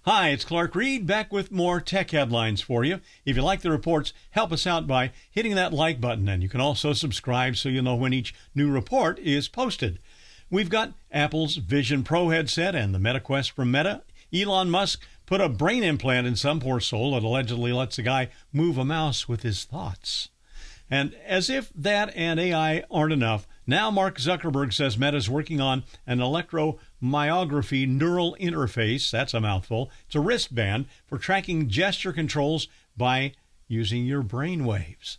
Hi, it's Clark Reid back with more tech headlines for you. If you like the reports, help us out by hitting that like button, and you can also subscribe so you'll know when each new report is posted. We've got Apple's Vision Pro headset and the Meta Quest from Meta. Elon Musk put a brain implant in some poor soul that allegedly lets a guy move a mouse with his thoughts. And as if that and AI aren't enough, now Mark Zuckerberg says Meta's working on an electromyography neural interface. That's a mouthful. It's a wristband for tracking gesture controls by using your brain waves.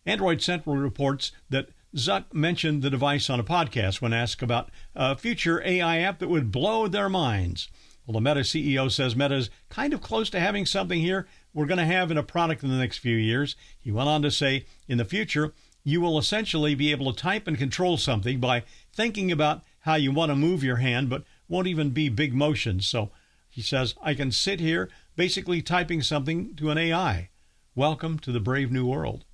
Android Central reports that Zuck mentioned the device on a podcast when asked about a future AI app that would blow their minds. Well, the Meta CEO says Meta is kind of close to having something here we're going to have in a product in the next few years. He went on to say, in the future, you will essentially be able to type and control something by thinking about how you want to move your hand, but won't even be big motions. So he says, I can sit here basically typing something to an AI. Welcome to the brave new world.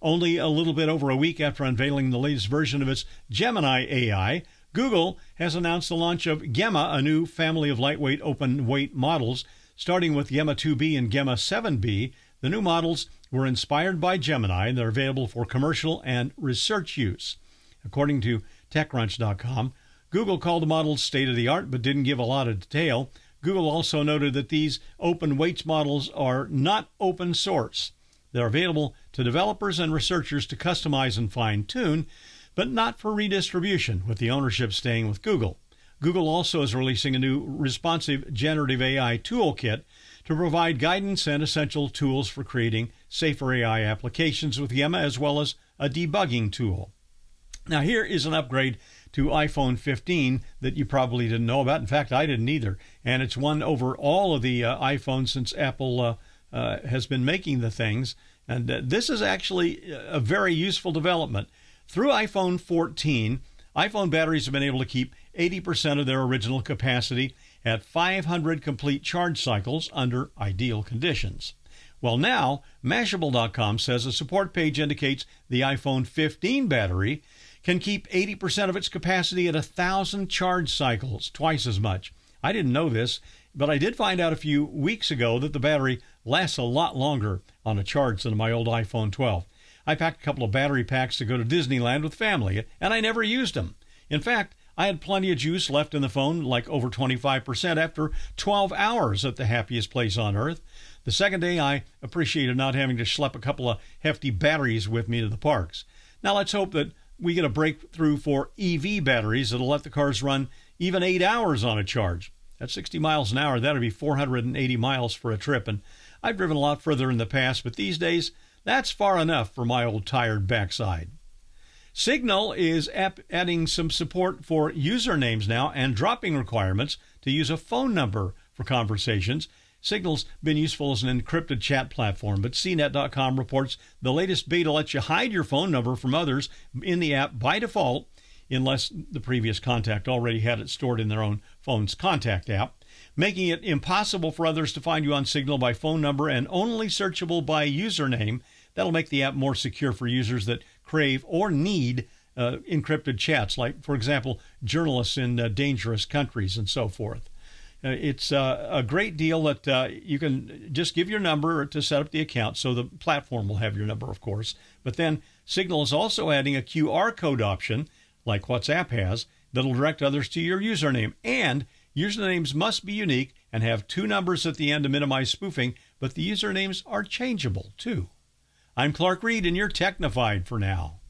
Only a little bit over a week after unveiling the latest version of its Gemini AI, Google has announced the launch of Gemma, a new family of lightweight open-weight models. Starting with Gemma 2B and Gemma 7B, the new models were inspired by Gemini, and they're available for commercial and research use. According to TechCrunch.com, Google called the models state-of-the-art but didn't give a lot of detail. Google also noted that these open weights models are not open source. They're available to developers and researchers to customize and fine-tune, but not for redistribution, with the ownership staying with Google. Google also is releasing a new responsive generative AI toolkit to provide guidance and essential tools for creating safer AI applications with Gemma, as well as a debugging tool. Now, here is an upgrade to iPhone 15 that you probably didn't know about. In fact, I didn't either. And it's won over all of the iPhones since Apple has been making the things. And this is actually a very useful development. Through iPhone 14, iPhone batteries have been able to keep 80% of their original capacity at 500 complete charge cycles under ideal conditions. Well, now, Mashable.com says a support page indicates the iPhone 15 battery can keep 80% of its capacity at 1,000 charge cycles, twice as much. I didn't know this, but I did find out a few weeks ago that the battery lasts a lot longer on a charge than my old iPhone 12. I packed a couple of battery packs to go to Disneyland with family, and I never used them. In fact, I had plenty of juice left in the phone, like over 25% after 12 hours at the happiest place on earth. The second day, I appreciated not having to schlep a couple of hefty batteries with me to the parks. Now let's hope that we get a breakthrough for EV batteries that'll let the cars run even 8 hours on a charge. At 60 miles an hour, that'd be 480 miles for a trip, and I've driven a lot further in the past, but these days, that's far enough for my old tired backside. Signal is adding some support for usernames now and dropping requirements to use a phone number for conversations. Signal's been useful as an encrypted chat platform, but CNET.com reports the latest beta lets you hide your phone number from others in the app by default, unless the previous contact already had it stored in their own phone's contact app, making it impossible for others to find you on Signal by phone number and only searchable by username. That'll make the app more secure for users that crave or need encrypted chats, like, for example, journalists in dangerous countries and so forth. It's a great deal that you can just give your number to set up the account, so the platform will have your number, of course. But then Signal is also adding a QR code option, like WhatsApp has, that'll direct others to your username. And usernames must be unique and have 2 numbers at the end to minimize spoofing, but the usernames are changeable, too. I'm Clark Reid, and you're Technified for now.